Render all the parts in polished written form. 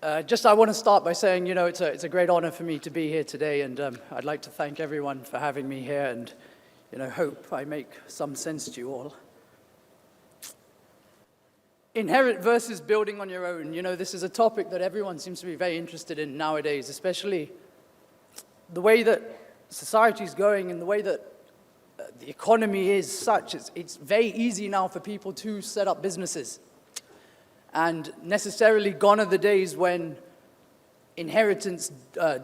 I want to start by saying, it's a great honor for me to be here today, and I'd like to thank everyone for having me here, and, hope I make some sense to you all. Inherit versus building on your own. This is a topic that everyone seems to be very interested in nowadays, especially the way that society is going and the way that the economy is such. It's very easy now for people to set up businesses. And necessarily gone are the days when inheritance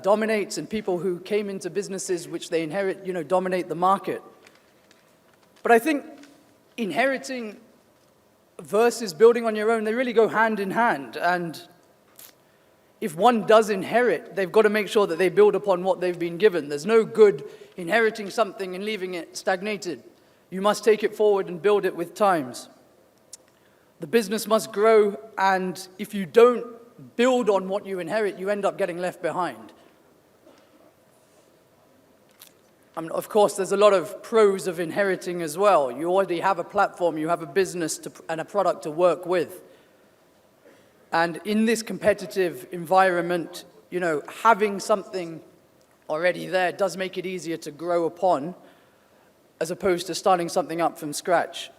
dominates and people who came into businesses which they inherit, dominate the market. But I think inheriting versus building on your own, they really go hand in hand. And if one does inherit, they've got to make sure that they build upon what they've been given. There's no good inheriting something and leaving it stagnated. You must take it forward and build it with times. The business must grow, and if you don't build on what you inherit, you end up getting left behind. Of course, there's a lot of pros of inheriting as well. You already have a platform, you have a business and a product to work with. And in this competitive environment, having something already there does make it easier to grow upon, as opposed to starting something up from scratch.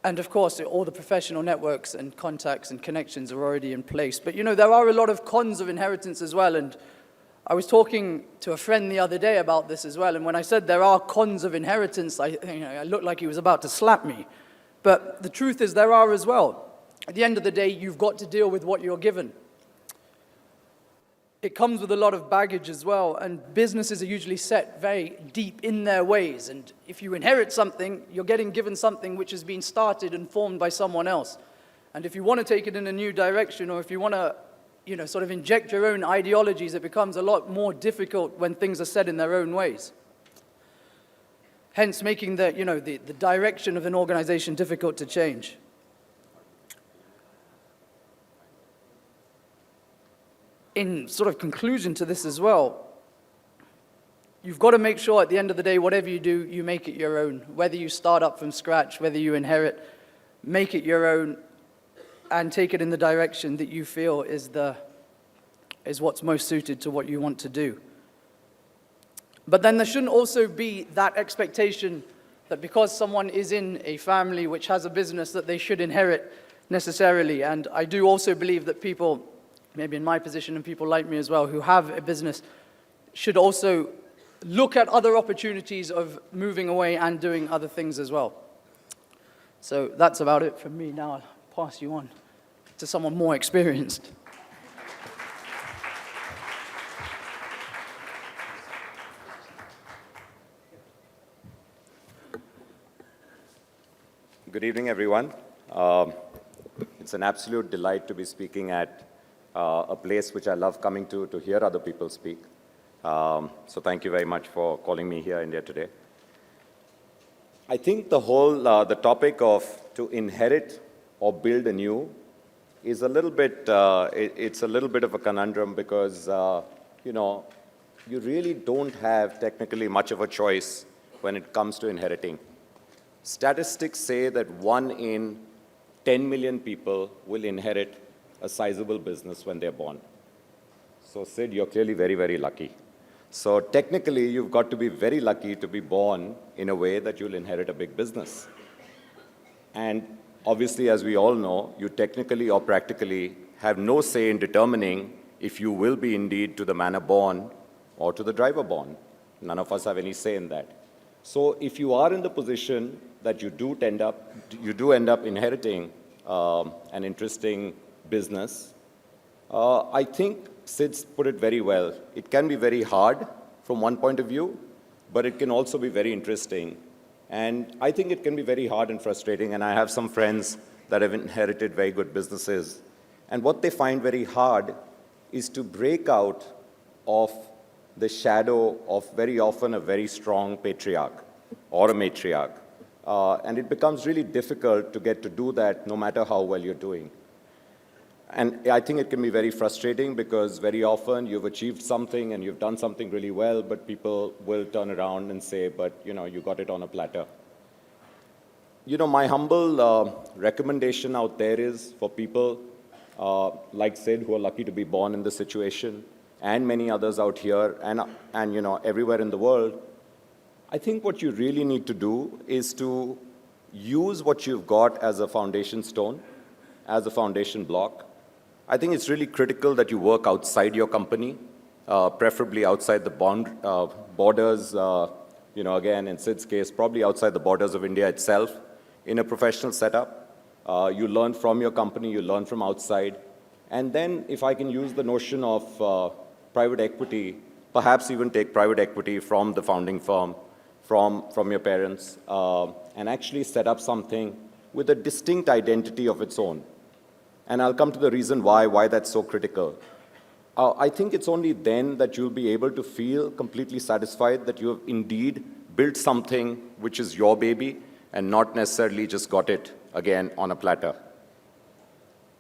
And of course, all the professional networks and contacts and connections are already in place. But there are a lot of cons of inheritance as well. And I was talking to a friend the other day about this as well. And when I said there are cons of inheritance, I looked like he was about to slap me. But the truth is there are as well. At the end of the day, you've got to deal with what you're given. It comes with a lot of baggage as well, and businesses are usually set very deep in their ways. And if you inherit something, you're getting given something which has been started and formed by someone else. And if you want to take it in a new direction, or if you want to, sort of inject your own ideologies, it becomes a lot more difficult when things are set in their own ways. Hence making the direction of an organization difficult to change. In sort of conclusion to this as well, you've got to make sure at the end of the day, whatever you do, you make it your own. Whether you start up from scratch, whether you inherit, make it your own and take it in the direction that you feel is what's most suited to what you want to do. But then there shouldn't also be that expectation that because someone is in a family which has a business that they should inherit necessarily. And I do also believe that people, maybe in my position and people like me as well, who have a business, should also look at other opportunities of moving away and doing other things as well. So that's about it from me. Now I'll pass you on to someone more experienced. Good evening, everyone. It's an absolute delight to be speaking at a place which I love coming to hear other people speak. So thank you very much for calling me here, India Today. I think the topic of to inherit or build anew is a little bit, it's a little bit of a conundrum because, you really don't have technically much of a choice when it comes to inheriting. Statistics say that 1 in 10 million people will inherit a sizable business when they're born. So Sid, you're clearly very, very lucky. So technically, you've got to be very lucky to be born in a way that you'll inherit a big business. And obviously, as we all know, you technically or practically have no say in determining if you will be indeed to the manner born or to the driver born. None of us have any say in that. So if you are in the position that you do end up inheriting an interesting business, I think Sid's put it very well. It can be very hard from one point of view, but it can also be very interesting. And I think it can be very hard and frustrating. And I have some friends that have inherited very good businesses. And what they find very hard is to break out of the shadow of very often a very strong patriarch or a matriarch. And it becomes really difficult to get to do that no matter how well you're doing. And I think it can be very frustrating because very often you've achieved something and you've done something really well, but people will turn around and say, but you got it on a platter. my humble recommendation out there is for people like Sid, who are lucky to be born in this situation, and many others out here and everywhere in the world. I think what you really need to do is to use what you've got as a foundation stone, as a foundation block. I think it's really critical that you work outside your company, preferably outside the borders, again, in Sid's case, probably outside the borders of India itself, in a professional setup. You learn from your company, you learn from outside. And then, if I can use the notion of private equity, perhaps even take private equity from the founding firm, from your parents, and actually set up something with a distinct identity of its own. And I'll come to the reason why that's so critical. I think it's only then that you'll be able to feel completely satisfied that you have indeed built something which is your baby and not necessarily just got it, again, on a platter.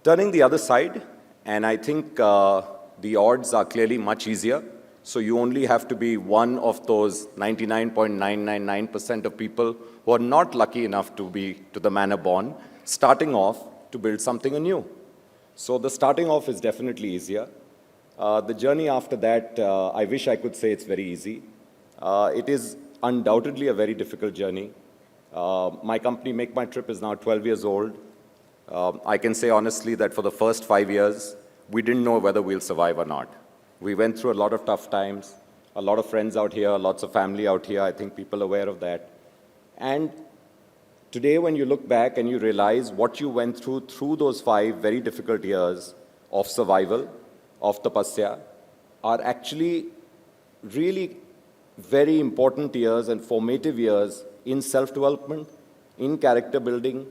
Turning the other side, and I think the odds are clearly much easier. So you only have to be one of those 99.999% of people who are not lucky enough to be to the manner born, starting off to build something anew. So the starting off is definitely easier. The journey after that, I wish I could say it's very easy. It is undoubtedly a very difficult journey. My company, Make My Trip, is now 12 years old. I can say honestly that for the first 5 years, we didn't know whether we'll survive or not. We went through a lot of tough times, a lot of friends out here, lots of family out here. I think people are aware of that. And today, when you look back and you realize what you went through those 5 very difficult years of survival, of tapasya, are actually really very important years and formative years in self-development, in character building,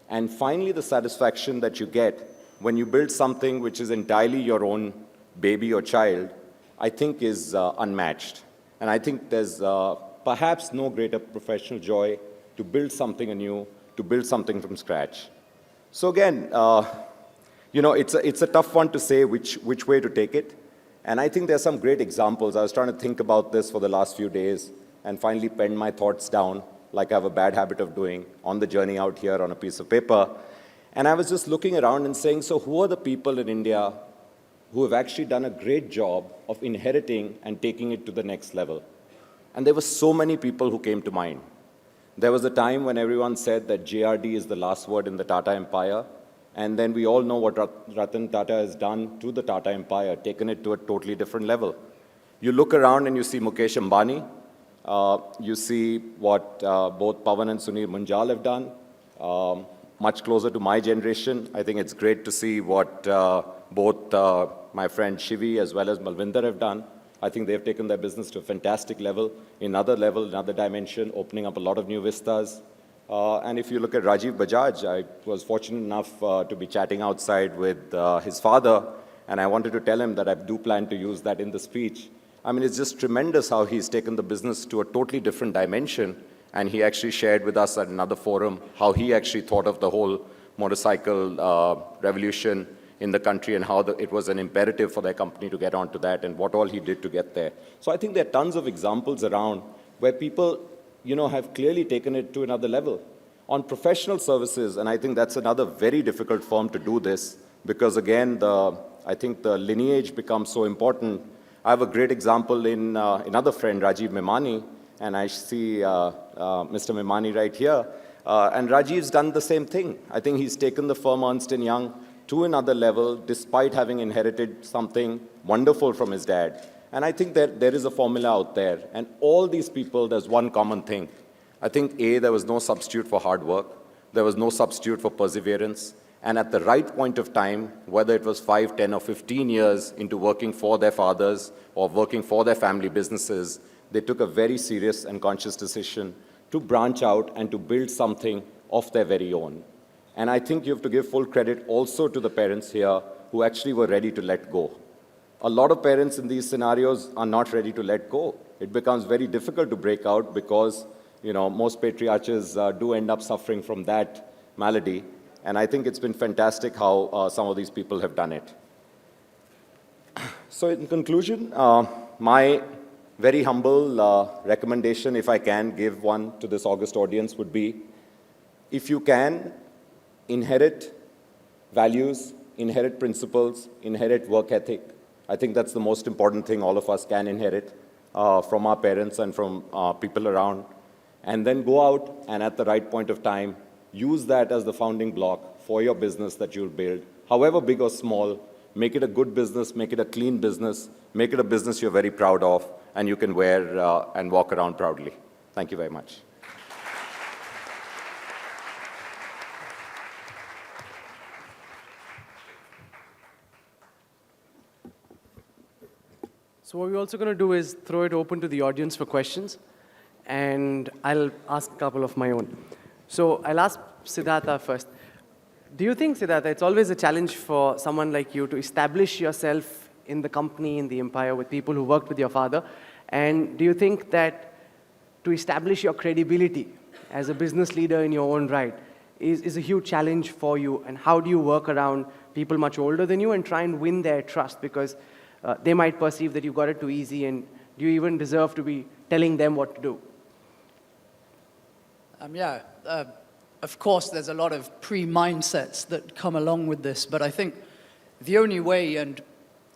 and finally the satisfaction that you get when you build something which is entirely your own baby or child, I think is unmatched. And I think there's perhaps no greater professional joy to build something anew, to build something from scratch. So again, it's a tough one to say which way to take it. And I think there's some great examples. I was trying to think about this for the last few days and finally penned my thoughts down, like I have a bad habit of doing, on the journey out here on a piece of paper. And I was just looking around and saying, so who are the people in India who have actually done a great job of inheriting and taking it to the next level? And there were so many people who came to mind. There was a time when everyone said that JRD is the last word in the Tata Empire, and then we all know what Ratan Tata has done to the Tata Empire, taken it to a totally different level. You look around and you see Mukesh Ambani, you see what both Pawan and Sunil Munjal have done, much closer to my generation. I think it's great to see what both my friend Shivi as well as Malvinder have done. I think they've taken their business to a fantastic level, another dimension, opening up a lot of new vistas. And if you look at Rajiv Bajaj, I was fortunate enough to be chatting outside with his father, and I wanted to tell him that I do plan to use that in the speech. I mean, it's just tremendous how he's taken the business to a totally different dimension, and he actually shared with us at another forum how he actually thought of the whole motorcycle revolution in the country and how it was an imperative for their company to get onto that and what all he did to get there. So I think there are tons of examples around where people, have clearly taken it to another level. On professional services, and I think that's another very difficult firm to do this because, again, I think the lineage becomes so important. I have a great example in another friend, Rajiv Memani, and I see Mr. Memani right here. And Rajiv's done the same thing. I think he's taken the firm Ernst & Young to another level, despite having inherited something wonderful from his dad. And I think that there is a formula out there. And all these people, there's one common thing. I think, A, there was no substitute for hard work. There was no substitute for perseverance. And at the right point of time, whether it was 5, 10, or 15 years into working for their fathers or working for their family businesses, they took a very serious and conscious decision to branch out and to build something of their very own. And I think you have to give full credit also to the parents here who actually were ready to let go. A lot of parents in these scenarios are not ready to let go. It becomes very difficult to break out because, most patriarchs do end up suffering from that malady. And I think it's been fantastic how some of these people have done it. So in conclusion, my very humble recommendation, if I can give one to this august audience, would be if you can inherit values, inherit principles, inherit work ethic, I think that's the most important thing all of us can inherit from our parents and from people around. And then go out and at the right point of time, use that as the founding block for your business that you'll build, however big or small. Make it a good business, make it a clean business, make it a business you're very proud of, and you can wear and walk around proudly. Thank you very much. So what we're also going to do is throw it open to the audience for questions, and I'll ask a couple of my own. So I'll ask Sidhartha first. Do you think, Sidhartha, it's always a challenge for someone like you to establish yourself in the company, in the empire, with people who worked with your father? And do you think that to establish your credibility as a business leader in your own right is a huge challenge for you? And how do you work around people much older than you and try and win their trust? Because they might perceive that you got it too easy, and do you even deserve to be telling them what to do? Of course, there's a lot of pre-mindsets that come along with this, but I think the only way, and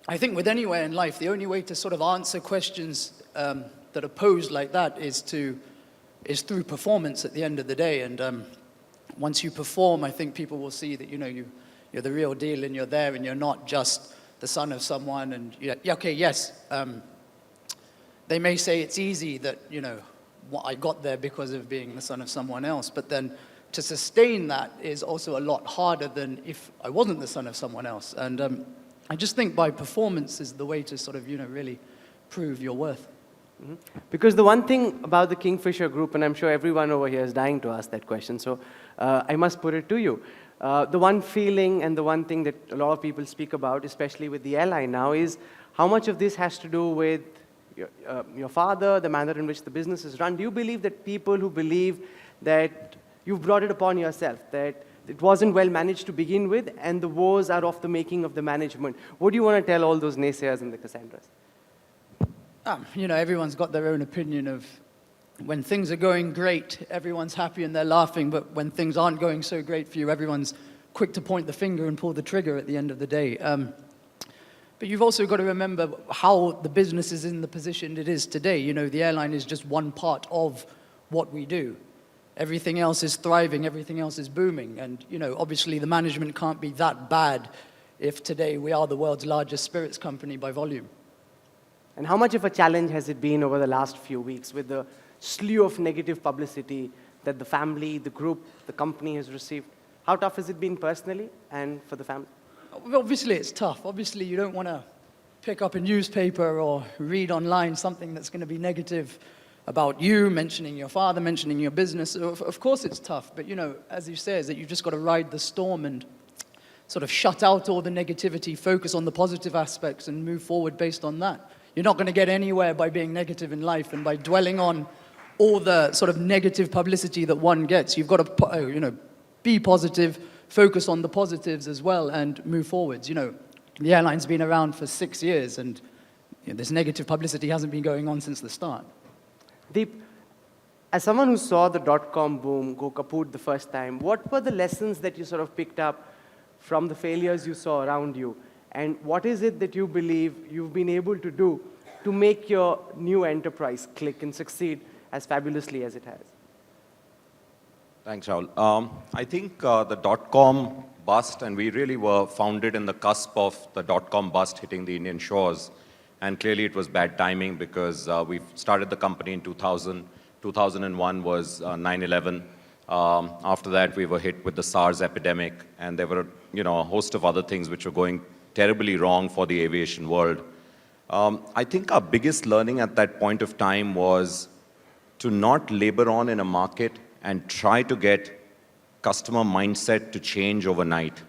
I think with anywhere in life, the only way to sort of answer questions that are posed like that is through performance at the end of the day. And once you perform, I think people will see that you're the real deal, and you're there, and you're not just the son of someone. And they may say it's easy that I got there because of being the son of someone else, but then to sustain that is also a lot harder than if I wasn't the son of someone else. And I just think by performance is the way to sort of really prove your worth. Mm-hmm. Because the one thing about the Kingfisher Group, and I'm sure everyone over here is dying to ask that question, so I must put it to you. The one feeling and the one thing that a lot of people speak about, especially with the airline now, is how much of this has to do with your father, the manner in which the business is run. Do you believe that people who believe that you've brought it upon yourself, that it wasn't well managed to begin with, and the woes are of the making of the management? What do you want to tell all those naysayers and the Cassandras? Everyone's got their own opinion of when things are going great, everyone's happy and they're laughing, but when things aren't going so great for you, everyone's quick to point the finger and pull the trigger at the end of the day. But you've also got to remember how the business is in the position it is today. The airline is just one part of what we do. Everything else is thriving, everything else is booming. And, obviously the management can't be that bad if today we are the world's largest spirits company by volume. And how much of a challenge has it been over the last few weeks with the slew of negative publicity that the family, the group, the company has received? How tough has it been personally and for the family? Obviously, it's tough. Obviously, you don't want to pick up a newspaper or read online something that's going to be negative about you, mentioning your father, mentioning your business. Of course, it's tough. But, as you say, is that you've just got to ride the storm and sort of shut out all the negativity, focus on the positive aspects, and move forward based on that. You're not going to get anywhere by being negative in life and by dwelling on all the sort of negative publicity that one gets. You've got to, be positive, focus on the positives as well, and move forwards. The airline's been around for 6 years, and this negative publicity hasn't been going on since the start. Deep, as someone who saw the .com boom go kaput the first time, what were the lessons that you sort of picked up from the failures you saw around you? And what is it that you believe you've been able to do to make your new enterprise click and succeed as fabulously as it has? Thanks, Rahul. I think the .com bust, and we really were founded in the cusp of the .com bust hitting the Indian shores. And clearly it was bad timing because we started the company in 2000. 2001 was 9/11. After that, we were hit with the SARS epidemic, and there were a host of other things which were going terribly wrong for the aviation world. I think our biggest learning at that point of time was to not labor on in a market and try to get customer mindset to change overnight.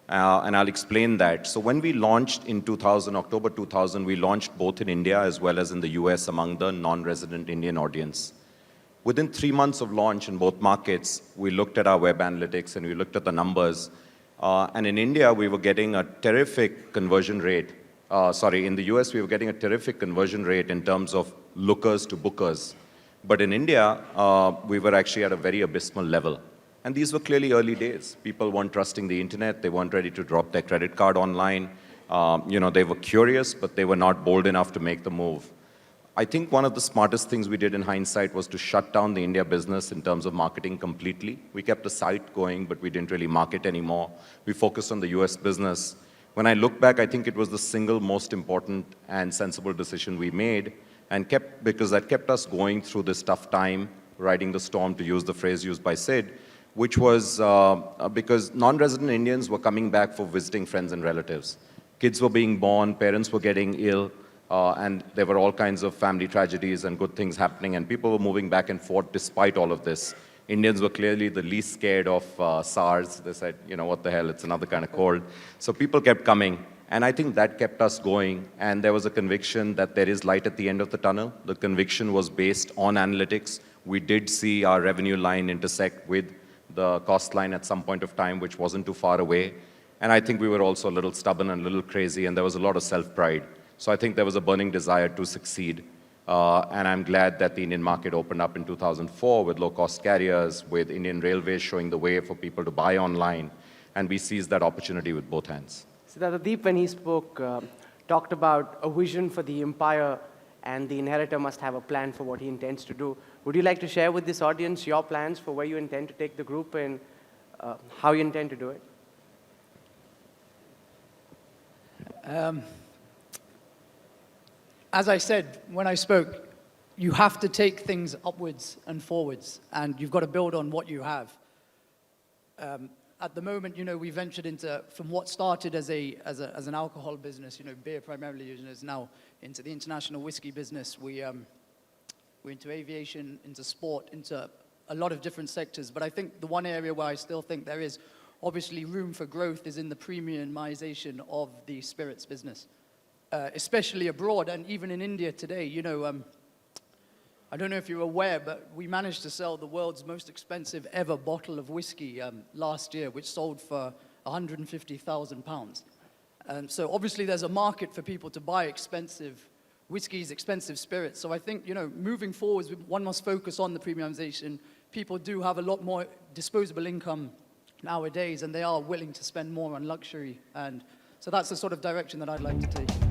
And I'll explain that. So when we launched in 2000, October 2000, we launched both in India as well as in the US among the non-resident Indian audience. Within 3 months of launch in both markets, we looked at our web analytics and we looked at the numbers. And in India, we were getting a terrific conversion rate. In the US, we were getting a terrific conversion rate in terms of lookers to bookers. But in India, we were actually at a very abysmal level. And these were clearly early days. People weren't trusting the internet. They weren't ready to drop their credit card online. They were curious, but they were not bold enough to make the move. I think one of the smartest things we did in hindsight was to shut down the India business in terms of marketing completely. We kept the site going, but we didn't really market anymore. We focused on the US business. When I look back, I think it was the single most important and sensible decision we made, and because that kept us going through this tough time, riding the storm, to use the phrase used by Sid, which was because non-resident Indians were coming back for visiting friends and relatives. Kids were being born, parents were getting ill, and there were all kinds of family tragedies and good things happening, and people were moving back and forth despite all of this. Indians were clearly the least scared of SARS. They said, what the hell, it's another kind of cold. So people kept coming, and I think that kept us going, and there was a conviction that there is light at the end of the tunnel. The conviction was based on analytics. We did see our revenue line intersect with the cost line at some point of time, which wasn't too far away. And I think we were also a little stubborn and a little crazy, and there was a lot of self-pride. So I think there was a burning desire to succeed. And I'm glad that the Indian market opened up in 2004 with low-cost carriers, with Indian Railways showing the way for people to buy online. And we seized that opportunity with both hands. Sidhartha, when he spoke, talked about a vision for the empire, and the inheritor must have a plan for what he intends to do. Would you like to share with this audience your plans for where you intend to take the group and how you intend to do it? As I said when I spoke, you have to take things upwards and forwards, and you've got to build on what you have. At the moment, we ventured into, from what started as an alcohol business, beer primarily, is now into the international whiskey business. We're into aviation, into sport, into a lot of different sectors. But I think the one area where I still think there is obviously room for growth is in the premiumization of the spirits business. Especially abroad, and even in India today, I don't know if you're aware, but we managed to sell the world's most expensive ever bottle of whiskey last year, which sold for £150,000. So obviously there's a market for people to buy expensive whiskeys, expensive spirits. So I think, moving forward, one must focus on the premiumization. People do have a lot more disposable income nowadays, and they are willing to spend more on luxury. And so that's the sort of direction that I'd like to take.